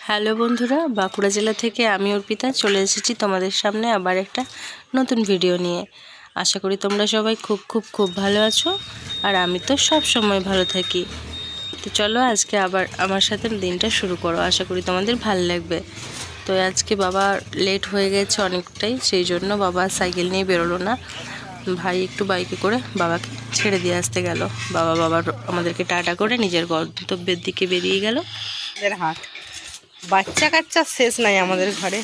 Hello বন্ধুরা, বাঁকুড়া জেলা থেকে আমি অর্পিতা চলে এসেছি তোমাদের সামনে আবার একটা নতুন ভিডিও নিয়ে। আশা করি তোমরা সবাই খুব ভালো আছো, আর আমি তো সব সময় ভালো থাকি। তো চলো আজকে আবার আমার সাথে দিনটা শুরু করো, আশা করি তোমাদের ভালো লাগবে। তো আজকে বাবা লেট হয়ে গেছে অনেকটাই, সেই জন্য বাবা সাইকেল নিয়ে বেরোলো না, ভাই একটু বাইকে করে বাবাকে ছেড়ে দিয়ে আসতে গেল। বাবা আমাদেরকে টাটা করে নিজের গন্তব্যের দিকে বেরিয়ে গেল। হাট বাচ্চা কাচ্চা শেষ নাই আমাদের ঘরে।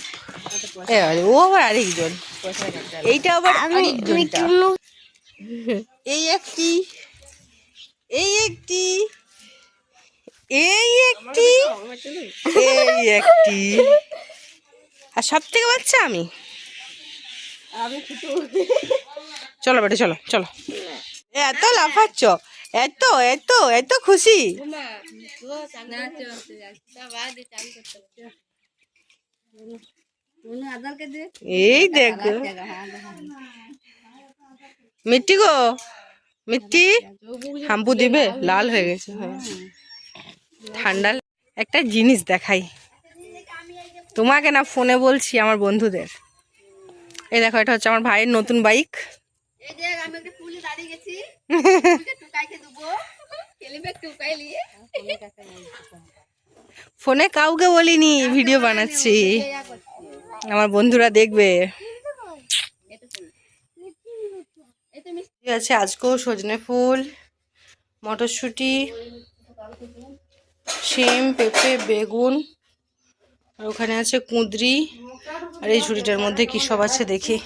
ও আবার আরেকজন, এইটা আবার আরেকজনটা। এই একটি, এই একটি, এই একটি, এই একটি, আর সব থেকে বাচ্চা আমি। চলো বেটা চলো চলো, এত লাফাচ্ছ, এত এত এত খুশি। এই দেখো মিট্টি গো, মিট্টি হাম্পু দিবে, লাল হয়ে গেছে। ঠান্ডা একটা জিনিস দেখাই তোমাকে, না ফোনে বলছি আমার বন্ধুদের। এই দেখো, এটা হচ্ছে আমার ভাইয়ের নতুন বাইক। ফোনে কাউকে বলিনি, ভিডিও বানাচ্ছি, আমার বন্ধুরা দেখবে। আছে আজকেও সজনে ফুল, মটরশুঁটি, শিম, পেঁপে, বেগুন, আর ওখানে আছে কুঁদরি, আর এই ঝুড়িটার মধ্যে কি সব আছে দেখি।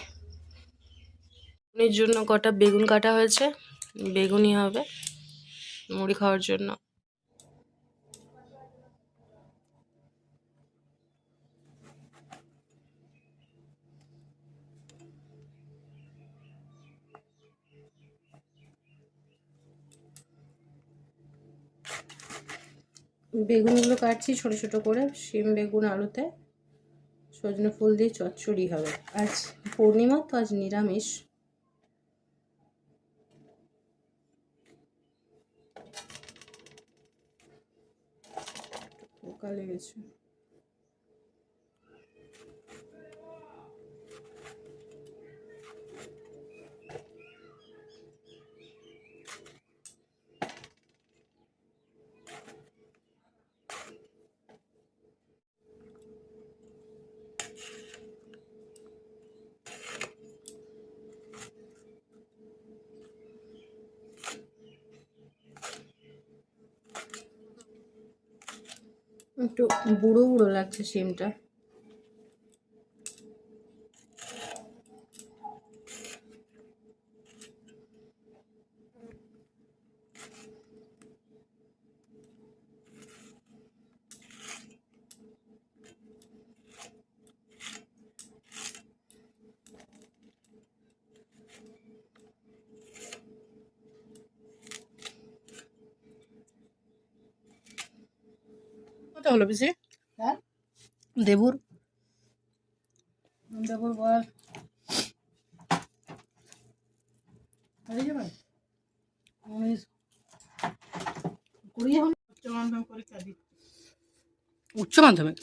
এর জন্য কটা বেগুন কাটা হয়েছে, বেগুনই হবে মুড়ি খাওয়ার জন্য। বেগুনগুলো কাটছি ছোট ছোট করে, শিম বেগুন আলুতে, সজনে ফুল দিয়ে চচ্চড়ি হবে। আজ পূর্ণিমা তো, আজ নিরামিষ। পোকা লেগেছে। একটু বুড়ো বুড়ো লাগছে শিমটা। কত হলো বেশি? হ্যাঁ দেবুর দেবুর বয়স উচ্চ মাধ্যমিক।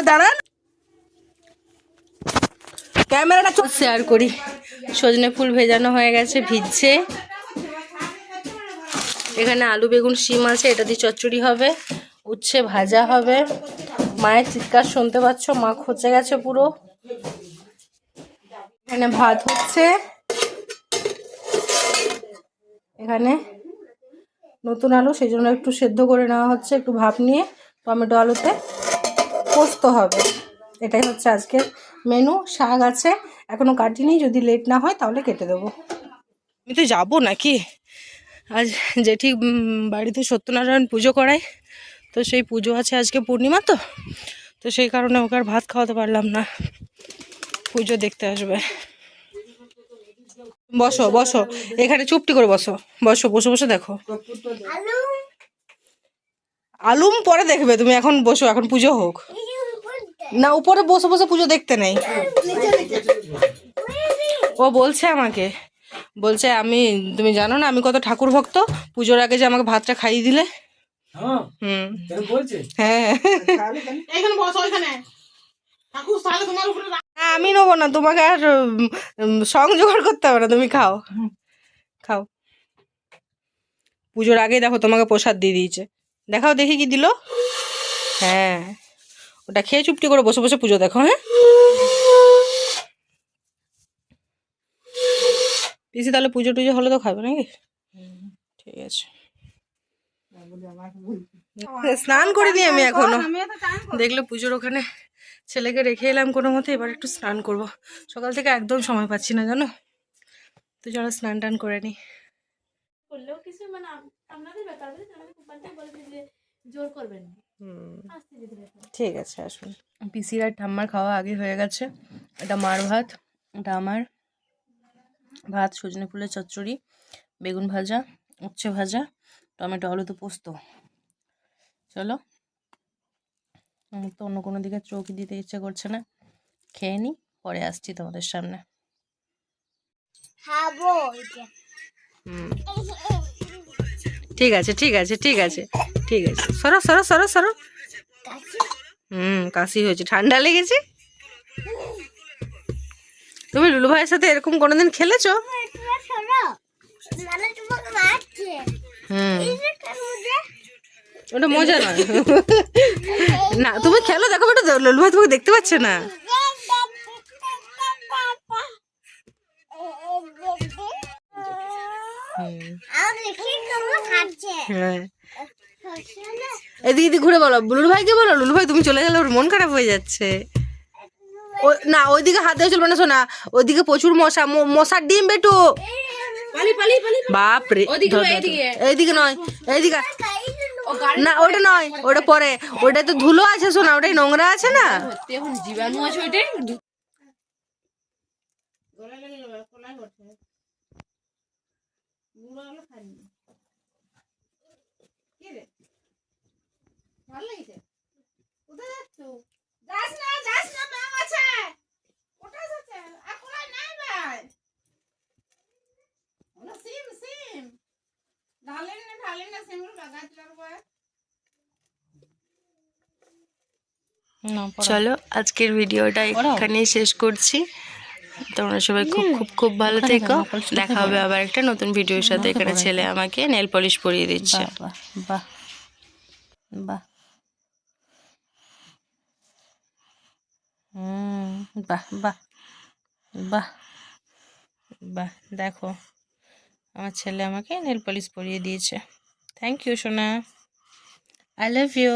দাঁড়ান, ক্যামেরাটা শেয়ার করি। সজনে ফুল ভেজানো হয়ে গেছে, ভিজছে। এখানে আলু বেগুন শিম আছে, এটা দিয়ে চচ্চড়ি হবে, উচ্ছে ভাজা হবে। মায়ের চিৎকার শুনতে পাচ্ছ, মা খচে গেছে পুরো। এখানে ভাত হচ্ছে, এখানে নতুন আলু সেই জন্য একটু সেদ্ধ করে নেওয়া হচ্ছে, একটু ভাপ নিয়ে টমেটো আলুতে পোস্ত হবে। এটাই হচ্ছে আজকের মেনু। শাক আছে, এখনো কাটিনি, যদি লেট না হয় তাহলে কেটে দেবো। আমি তো যাবো নাকি, আজ জেঠি বাড়িতে সত্যনারায়ণ পুজো করায়, তো সেই পুজো আছে আজকে, পূর্ণিমা তো, তো সেই কারণে ওকে আর ভাত খাওয়াতে পারলাম না, পুজো দেখতে আসবে। বসো বসো, এখানে চুপটি করে বসো, বসো, বসে বসে দেখো। আলুম পরে দেখবে, তুমি এখন বসো, এখন পুজো হোক না। উপরে বসে বসে পুজো দেখতে নেই। ও বলছে আমাকে, বলছে আমি, তুমি জানো না আমি কত ঠাকুর ভক্ত, পুজোর আগে যে আমাকে ভাতটা খাইয়ে দিলে। হুম হ্যাঁ আমি নেবো না, তোমাকে আর সংযোগ করতে হবে না, তুমি খাও খাও। পুজোর আগে দেখো তোমাকে প্রসাদ দিয়ে দিয়েছে, দেখাও দেখি কি দিল। হ্যাঁ ওটা খেয়ে চুপটি করে বসে বসে পুজো দেখো। হ্যাঁ পিসি তাহলে পুজো টুজো হলে তো খাবে নাকি? ঠিক আছে, স্নান করে নি আমি এখনো। দেখলে পুজোর ওখানে ছেলেকে রেখে এলাম কোনো মতে, এবার একটু স্নান করব। সকাল থেকে একদম সময় পাচ্ছি না জানো, তো চলো স্নান টান করে নি। করলেও কিছু মানে আপনাদের ব্যাপার কোম্পানিটা বলে যে জোর করবেন না, আস্তে ধীরে ধীরে। ঠিক আছে আসুন। পিসির আর ঠাম্মার খাওয়া আগে হয়ে গেছে। এটা মার ভাত, এটা আমার ভাত, সজনে ফুলের চচ্চড়ি, বেগুন ভাজা, উচ্ছে ভাজা, টমেটো আলুতে পোস্ত। চলো, আমার তো অন্য কোনো দিকে চোখই দিতে ইচ্ছে করছে না, খেয়ে নি, পরে আসছি তোমাদের সামনে। ঠিক আছে ঠিক আছে ঠিক আছে ঠিক আছে, সরো সরো সরো সরো। কাশি হয়েছে, ঠান্ডা লেগেছে। তুমি লুলু ভাইয়ের সাথে এরকম কোনোদিন খেলেছো? ওটা মজা নয়। না তুমি খেলো, দেখো বেটা লুলু ভাই তোমাকে দেখতে পাচ্ছে না। হ্যাঁ এদিকে ঘুরে বলো লুলু ভাইকে, বলো লুলু ভাই তুমি চলে গেলে ওর মন খারাপ হয়ে যাচ্ছে। না ওইদিকে হাত দিয়ে চলবে না শোনা, ওইদিকে প্রচুর মশা, মশার ডিম বেটু। বাপরে এইদিকে নয়, এইদিকে না, ওটা নয়, ওটা পরে, ওটা তো ধুলো আছে শোনা, ওটাই নোংরা আছে না। জীবাণু আছে ওইটাই। চলো আজকের ভিডিওটা এখানেই শেষ করছি। তোমরা সবাই খুব খুব খুব ভালো থেকো। দেখা হবে আবার একটা নতুন ভিডিওর সাথে। এখানে ছেলে আমাকে নেল পলিশ পরিয়ে দিচ্ছে। বাহ বাহ বাহ বাহ বাহ বাহ, দেখো আমার ছেলে আমাকে নেল পলিশ পরিয়ে দিয়েছে। থ্যাংক ইউ সোনা, আই লাভ ইউ।